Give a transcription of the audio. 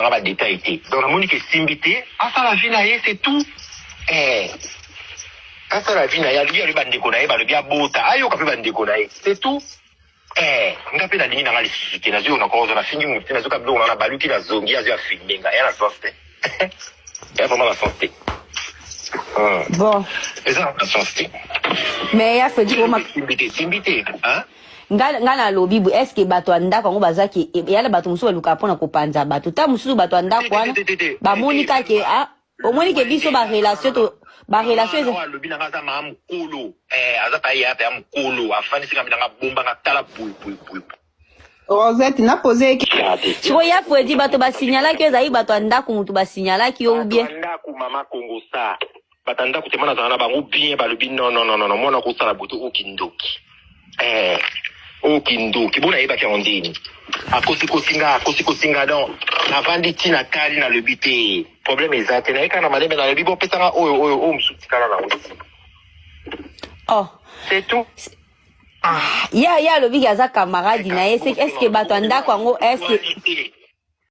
On va détailler. Donc la monique est simbité. Ah ça la vie naïe c'est tout. Ah ça la vie naïe lui a le bande konaï ba le bien bota. Ayo ka pe bande konaï. C'est tout. Nga pe na dini na ngali suti na zio na ko na fingi muti na zuka bdo na baluki na zongi azio filmenga. Ya na sorte. Ya vraiment la sorte. Bon. Et ça la sorte. Mais ya fait dire simbité, hein? Ngana lobi bu est-ce que bato andako ngo bazaki yala bato musu baluka pona kopanza bato ta musu bato andako wana ba monika ke o monike biso ba relation to ba relation lobi na ngaza ma mukulu azata ya ta mukulu afani singa binanga bomba ngatala pui. Rosette na poser so ya faut dire bato ba signala ke zai bato andako mutu ba signala ki ou bien andako mama Kongo sa batanda kutemana zana bango bien ba lobi non mona ko sala butu okindoki okindoki bona yeba ke ondini akosi kosinga donc na vandi tina kali na lobi te problème ezate na ekana malembe na lobi bo pesanga oyo msutikala na c'est tout. Ya lobi gaza camarade na est-ce que bato andako ngo est-ce que